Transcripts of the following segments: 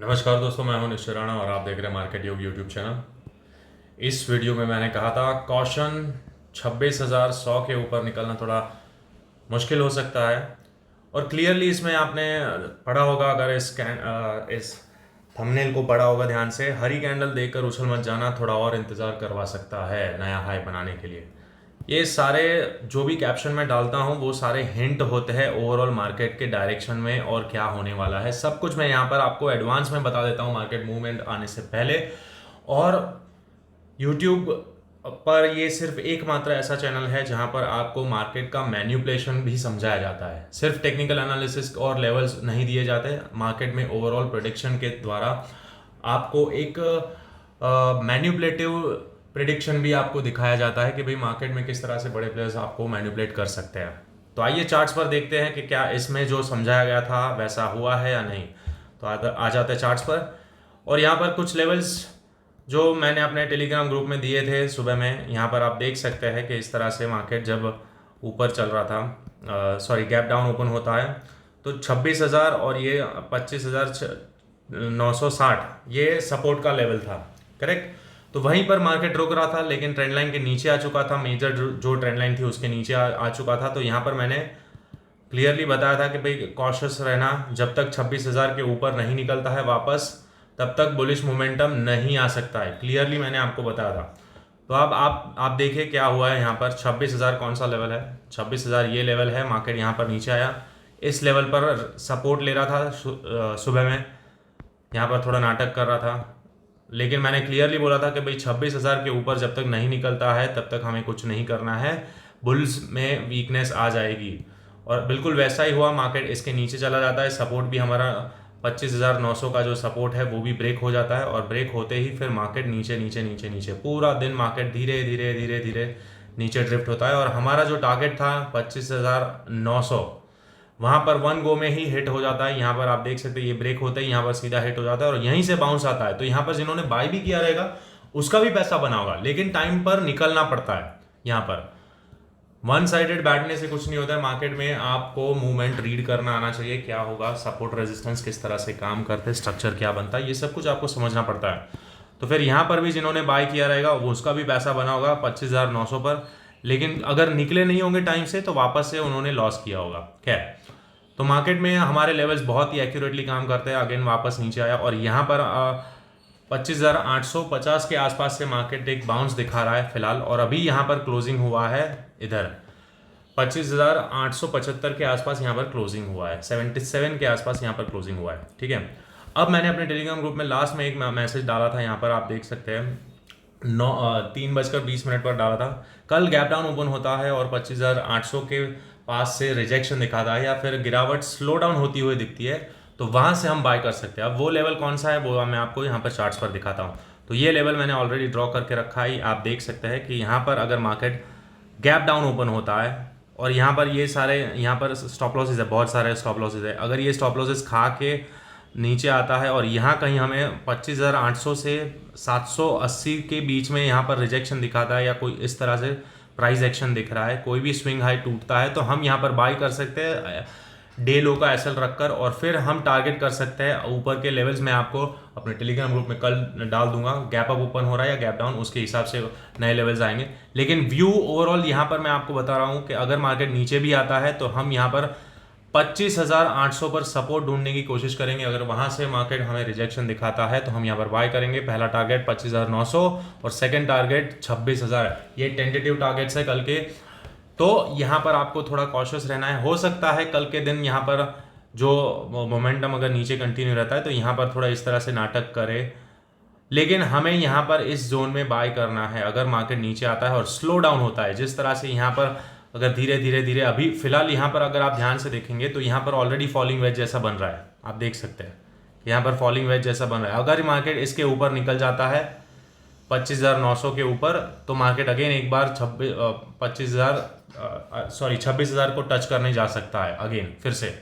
नमस्कार दोस्तों, मैं हूं निश्चय राणा और आप देख रहे हैं मार्केट योग यूट्यूब चैनल। इस वीडियो में मैंने कहा था कॉशन 26,100 के ऊपर निकलना थोड़ा मुश्किल हो सकता है। और क्लियरली इसमें आपने पढ़ा होगा, अगर इस थंबनेल को पढ़ा होगा ध्यान से, हरी कैंडल देखकर उछल मत जाना, थोड़ा और इंतज़ार करवा सकता है नया हाई बनाने के लिए। ये सारे जो भी कैप्शन में डालता हूँ वो सारे हिंट होते हैं ओवरऑल मार्केट के डायरेक्शन में और क्या होने वाला है। सब कुछ मैं यहाँ पर आपको एडवांस में बता देता हूँ मार्केट मूवमेंट आने से पहले। और यूट्यूब पर ये सिर्फ एकमात्र ऐसा चैनल है जहाँ पर आपको मार्केट का मैन्युपुलेशन भी समझाया जाता है। सिर्फ टेक्निकल एनालिसिस और लेवल्स नहीं दिए जाते, मार्केट में ओवरऑल प्रेडिक्शन के द्वारा आपको एक मैन्युपुलेटिव प्रिडिक्शन भी आपको दिखाया जाता है कि भाई मार्केट में किस तरह से बड़े प्लेयर्स आपको मैनिपुलेट कर सकते हैं। तो आइए चार्ट्स पर देखते हैं कि क्या इसमें जो समझाया गया था वैसा हुआ है या नहीं। तो आ जाते हैं चार्ट्स पर। और यहाँ पर कुछ लेवल्स जो मैंने अपने टेलीग्राम ग्रुप में दिए थे सुबह में, यहाँ पर आप देख सकते हैं कि इस तरह से मार्केट जब ऊपर चल रहा था, गैप डाउन ओपन होता है तो 26,000 और ये 25,960 ये सपोर्ट का लेवल था, करेक्ट। तो वहीं पर मार्केट रुक रहा था, लेकिन ट्रेंड लाइन के नीचे आ चुका था। मेजर जो ट्रेंड लाइन थी उसके नीचे आ चुका था। तो यहाँ पर मैंने क्लियरली बताया था कि भाई कॉशियस रहना, जब तक 26,000 के ऊपर नहीं निकलता है वापस, तब तक बुलिश मोमेंटम नहीं आ सकता है। क्लियरली मैंने आपको बताया था। तो अब आप देखिए क्या हुआ है। यहाँ पर 26,000 कौन सा लेवल है? 26,000 ये लेवल है। मार्केट यहाँ पर नीचे आया, इस लेवल पर सपोर्ट ले रहा था सुबह में, यहाँ पर थोड़ा नाटक कर रहा था। लेकिन मैंने क्लियरली बोला था कि भाई 26,000 के ऊपर जब तक नहीं निकलता है तब तक हमें कुछ नहीं करना है, बुल्स में वीकनेस आ जाएगी। और बिल्कुल वैसा ही हुआ। मार्केट इसके नीचे चला जाता है, सपोर्ट भी हमारा 25,900 का जो सपोर्ट है वो भी ब्रेक हो जाता है। और ब्रेक होते ही फिर मार्केट नीचे नीचे नीचे नीचे पूरा दिन मार्केट धीरे धीरे धीरे धीरे नीचे ड्रिफ्ट होता है। और हमारा जो टारगेट था 25,900, वहाँ पर वन गो में ही हिट हो जाता है। यहाँ पर आप देख सकते हैं ये ब्रेक होता है, यहाँ पर सीधा हिट हो जाता है और यहीं से बाउंस आता है। तो यहाँ पर जिन्होंने बाय भी किया रहेगा उसका भी पैसा बना होगा, लेकिन टाइम पर निकलना पड़ता है। यहाँ पर वन साइडेड बैठने से कुछ नहीं होता है। मार्केट में आपको मूवमेंट रीड करना आना चाहिए, क्या होगा, सपोर्ट रेजिस्टेंस किस तरह से काम करते हैं, स्ट्रक्चर क्या बनता है, ये सब कुछ आपको समझना पड़ता है। तो फिर यहाँ पर भी जिन्होंने बाय किया रहेगा वो उसका भी पैसा बना होगा 25,900 पर, लेकिन अगर निकले नहीं होंगे टाइम से तो वापस से उन्होंने लॉस किया होगा। खैर, तो मार्केट में हमारे लेवल्स बहुत ही एक्यूरेटली काम करते हैं। अगेन वापस नीचे आया और यहाँ पर 25,850 के आसपास से मार्केट एक बाउंस दिखा रहा है फिलहाल। और अभी यहाँ पर क्लोजिंग हुआ है इधर 25,875 के आसपास यहाँ पर क्लोजिंग हुआ है, 77 के आसपास यहाँ पर क्लोजिंग हुआ है। ठीक है, अब मैंने अपने टेलीग्राम ग्रुप में लास्ट में एक मैसेज डाला था, यहाँ पर आप देख सकते हैं 3:20 पर डाला था। कल गैप डाउन ओपन होता है और 25,800 के पास से रिजेक्शन दिखाता है या फिर गिरावट स्लो डाउन होती हुई दिखती है, तो वहां से हम बाय कर सकते हैं। अब वो लेवल कौन सा है वो मैं आपको यहाँ पर चार्ट्स पर दिखाता हूँ। तो ये लेवल मैंने ऑलरेडी ड्रॉ करके रखा है। आप देख सकते हैं कि यहाँ पर अगर मार्केट गैप डाउन ओपन होता है और यहाँ पर ये सारे यहाँ पर स्टॉप लॉसेज है, बहुत सारे स्टॉप लॉसेज है, अगर ये स्टॉप लॉसेज खा के नीचे आता है और यहाँ कहीं हमें 25,800 से 780 के बीच में यहाँ पर रिजेक्शन दिखाता है या कोई इस तरह से प्राइस एक्शन दिख रहा है, कोई भी स्विंग हाई टूटता है, तो हम यहाँ पर बाई कर सकते हैं डे लो का एसएल रखकर। और फिर हम टारगेट कर सकते हैं ऊपर के लेवल्स। मैं आपको अपने टेलीग्राम ग्रुप में कल डाल दूंगा, गैप अप ओपन हो रहा है या गैप डाउन, उसके हिसाब से नए लेवल्स आएंगे। लेकिन व्यू ओवरऑल यहाँ पर मैं आपको बता रहा हूँ कि अगर मार्केट नीचे भी आता है तो हम यहाँ पर 25,800 पर सपोर्ट ढूंढने की कोशिश करेंगे। अगर वहां से मार्केट हमें रिजेक्शन दिखाता है तो हम यहाँ पर बाय करेंगे। पहला टारगेट 25,900 और सेकंड टारगेट 26,000, ये टेंटेटिव टारगेट्स है कल के। तो यहाँ पर आपको थोड़ा कॉशियस रहना है। हो सकता है कल के दिन यहाँ पर जो मोमेंटम अगर नीचे कंटिन्यू रहता है तो यहाँ पर थोड़ा इस तरह से नाटक करे, लेकिन हमें यहाँ पर इस जोन में बाय करना है। अगर मार्केट नीचे आता है और स्लो डाउन होता है जिस तरह से यहाँ पर, अगर धीरे धीरे धीरे, अभी फिलहाल यहाँ पर अगर आप ध्यान से देखेंगे तो यहाँ पर ऑलरेडी फॉलिंग वेज जैसा बन रहा है। आप देख सकते हैं यहाँ पर फॉलिंग वेज जैसा बन रहा है। अगर मार्केट इसके ऊपर निकल जाता है 25,900 के ऊपर तो मार्केट अगेन एक बार 26,000 को टच करने जा सकता है अगेन फिर से।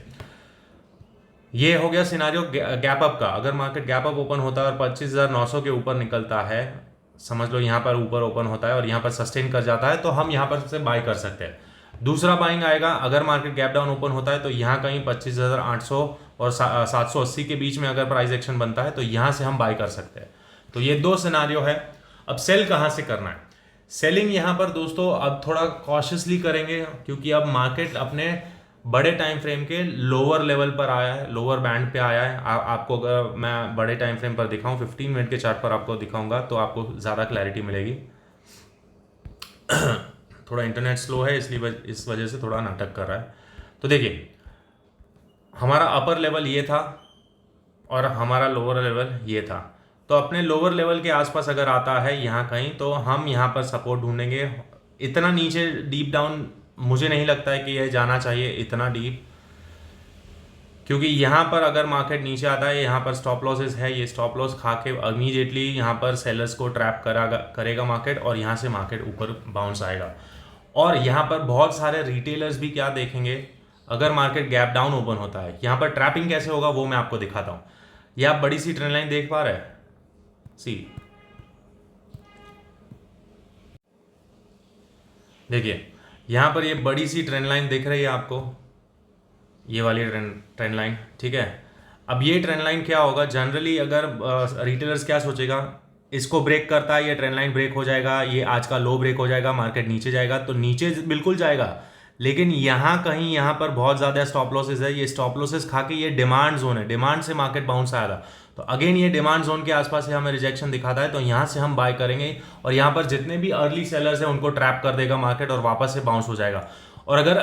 ये हो गया सिनारियो गैप अप का। अगर मार्केट गैप अप ओपन होता है और 25,900 के ऊपर निकलता है, समझ लो यहाँ पर ऊपर ओपन होता है और यहाँ पर सस्टेन कर जाता है, तो हम यहाँ पर से बाय कर सकते हैं। दूसरा बाइंग आएगा अगर मार्केट गैप डाउन ओपन होता है तो यहाँ कहीं 25,800 और 780 के बीच में अगर प्राइस एक्शन बनता है तो यहाँ से हम बाय कर सकते हैं। तो ये दो सिनारियो है। अब सेल कहाँ से करना है? सेलिंग यहाँ पर दोस्तों अब थोड़ा कॉशियसली करेंगे, क्योंकि अब मार्केट अपने बड़े टाइम फ्रेम के लोअर लेवल पर आया है, लोअर बैंड पे आया है। आपको अगर मैं बड़े टाइम फ्रेम पर दिखाऊं, 15 मिनट के चार्ट पर आपको दिखाऊंगा तो आपको ज़्यादा क्लैरिटी मिलेगी। थोड़ा इंटरनेट स्लो है इसलिए इस वजह से थोड़ा नाटक कर रहा है। तो देखिए, हमारा अपर लेवल ये था और हमारा लोअर लेवल ये था। तो अपने लोअर लेवल के आसपास अगर आता है यहाँ कहीं तो हम यहाँ पर सपोर्ट ढूंढेंगे। इतना नीचे डीप डाउन मुझे नहीं लगता है कि यह जाना चाहिए इतना डीप, क्योंकि यहाँ पर अगर मार्केट नीचे आता है, यहाँ पर स्टॉप लॉसेस है, ये स्टॉप लॉस खा के इमीडिएटली यहाँ पर सेलर्स को ट्रैप करेगा मार्केट और यहाँ से मार्केट ऊपर बाउंस आएगा। और यहाँ पर बहुत सारे रिटेलर्स भी क्या देखेंगे, अगर मार्केट गैप डाउन ओपन होता है यहाँ पर ट्रैपिंग कैसे होगा वो मैं आपको दिखाता हूँ। ये आप बड़ी सी ट्रेंड लाइन देख पा रहे हैं, सी देखिए यहाँ पर ये बड़ी सी ट्रेंड लाइन दिख रही है आपको, ये वाली ट्रेंड लाइन, ठीक है। अब ये ट्रेंड लाइन क्या होगा, जनरली अगर रिटेलर्स क्या सोचेगा, इसको ब्रेक करता है, ये ट्रेंड लाइन ब्रेक हो जाएगा, ये आज का लो ब्रेक हो जाएगा, मार्केट नीचे जाएगा, तो नीचे बिल्कुल जाएगा। लेकिन यहाँ कहीं यहाँ पर बहुत ज़्यादा स्टॉप लॉसेस है, ये स्टॉप लॉसेस खा के ये डिमांड जोन है, डिमांड से मार्केट बाउंस आया था। तो अगेन ये डिमांड जोन के आसपास से हमें रिजेक्शन दिखाता है, तो यहाँ से हम बाय करेंगे और यहाँ पर जितने भी अर्ली सेलर्स हैं उनको ट्रैप कर देगा मार्केट और वापस से बाउंस हो जाएगा। और अगर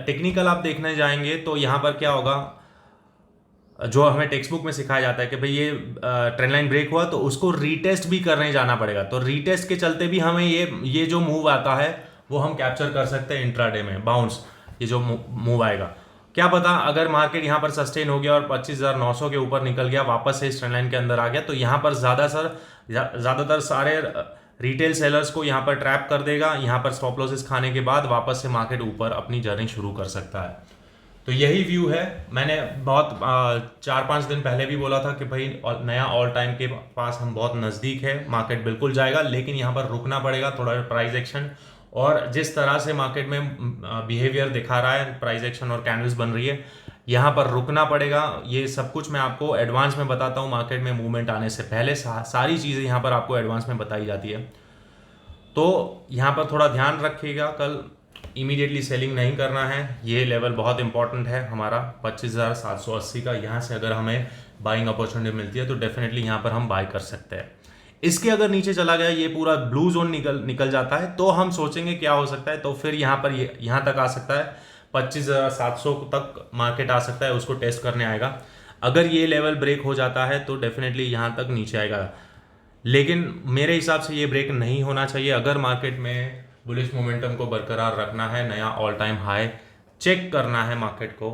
टेक्निकल आप देखने जाएंगे तो यहाँ पर क्या होगा, जो हमें टेक्स्ट बुक में सिखाया जाता है कि भाई ये ट्रेंड लाइन ब्रेक हुआ तो उसको रीटेस्ट भी करने जाना पड़ेगा। तो रीटेस्ट के चलते भी हमें ये जो मूव आता है वो हम कैप्चर कर सकते हैं इंट्राडे में, बाउंस, ये जो मूव आएगा। क्या पता अगर मार्केट यहाँ पर सस्टेन हो गया और 25,900 के ऊपर निकल गया, वापस से इस ट्रेंड लाइन के अंदर आ गया, तो यहाँ पर ज़्यादातर सारे रिटेल सेलर्स को यहाँ पर ट्रैप कर देगा। यहाँ पर स्टॉप लॉसेस खाने के बाद वापस से मार्केट ऊपर अपनी जर्नी शुरू कर सकता है। तो यही व्यू है। मैंने बहुत 4-5 दिन पहले भी बोला था कि भाई नया ऑल टाइम के पास हम बहुत नज़दीक है, मार्केट बिल्कुल जाएगा, लेकिन यहाँ पर रुकना पड़ेगा थोड़ा प्राइस एक्शन। और जिस तरह से मार्केट में बिहेवियर दिखा रहा है, प्राइस एक्शन और कैंडल्स बन रही है, यहाँ पर रुकना पड़ेगा। ये सब कुछ मैं आपको एडवांस में बताता हूँ, मार्केट में मूवमेंट आने से पहले सारी चीज़ें यहाँ पर आपको एडवांस में बताई जाती है। तो यहाँ पर थोड़ा ध्यान रखिएगा, कल इमीडिएटली सेलिंग नहीं करना है। ये लेवल बहुत इंपॉर्टेंट है हमारा 25,780 का। यहाँ से अगर हमें बाइंग अपॉर्चुनिटी मिलती है तो डेफिनेटली यहाँ पर हम बाय कर सकते हैं। इसके अगर नीचे चला गया, ये पूरा ब्लू जोन निकल जाता है, तो हम सोचेंगे क्या हो सकता है। तो फिर यहाँ पर यहाँ तक आ सकता है, 25,700 तक मार्केट आ सकता है, उसको टेस्ट करने आएगा। अगर ये लेवल ब्रेक हो जाता है तो डेफिनेटली यहाँ तक नीचे आएगा, लेकिन मेरे हिसाब से ये ब्रेक नहीं होना चाहिए। अगर मार्केट में बुलिश मोमेंटम को बरकरार रखना है, नया ऑल टाइम हाई चेक करना है मार्केट को,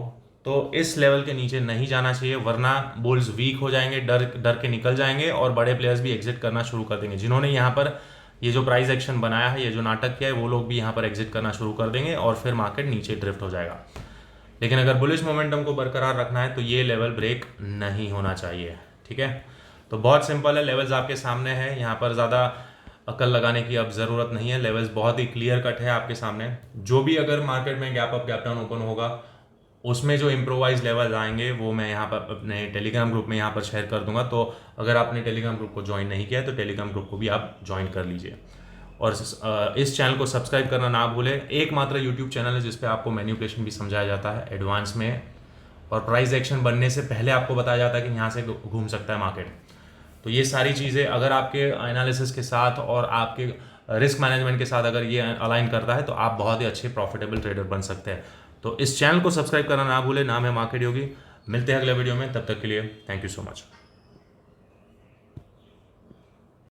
तो इस लेवल के नीचे नहीं जाना चाहिए, वरना बुल्स वीक हो जाएंगे, डर के निकल जाएंगे और बड़े प्लेयर्स भी एग्जिट करना शुरू कर देंगे। जिन्होंने यहाँ पर ये जो प्राइस एक्शन बनाया है, ये जो नाटक किया है, वो लोग भी यहाँ पर एग्जिट करना शुरू कर देंगे और फिर मार्केट नीचे ड्रिफ्ट हो जाएगा। लेकिन अगर बुलिश मोमेंटम को बरकरार रखना है तो ये लेवल ब्रेक नहीं होना चाहिए, ठीक है। तो बहुत सिंपल है, लेवल्स आपके सामने है, यहाँ पर ज़्यादा अकल लगाने की अब ज़रूरत नहीं है, लेवल्स बहुत ही क्लियर कट है आपके सामने। जो भी अगर मार्केट में gap up gap down open होगा, उसमें जो इम्प्रोवाइज लेवल आएंगे वो मैं यहाँ पर अपने टेलीग्राम ग्रुप में यहाँ पर शेयर कर दूंगा। तो अगर आपने टेलीग्राम ग्रुप को ज्वाइन नहीं किया है तो टेलीग्राम ग्रुप को भी आप ज्वाइन कर लीजिए और इस चैनल को सब्सक्राइब करना ना भूलें। एकमात्र यूट्यूब चैनल है जिस पे आपको मैनिपुलेशन भी समझाया जाता है एडवांस में, और प्राइस एक्शन बनने से पहले आपको बताया जाता है कि यहाँ से घूम सकता है मार्केट। तो ये सारी चीज़ें अगर आपके एनालिसिस के साथ और आपके रिस्क मैनेजमेंट के साथ अगर ये अलाइन करता है तो आप बहुत ही अच्छे प्रॉफिटेबल ट्रेडर बन सकते हैं। तो इस चैनल को सब्सक्राइब करना ना भूलें। नाम है मार्केट योगी। मिलते हैं अगले वीडियो में, तब तक के लिए थैंक यू सो मच।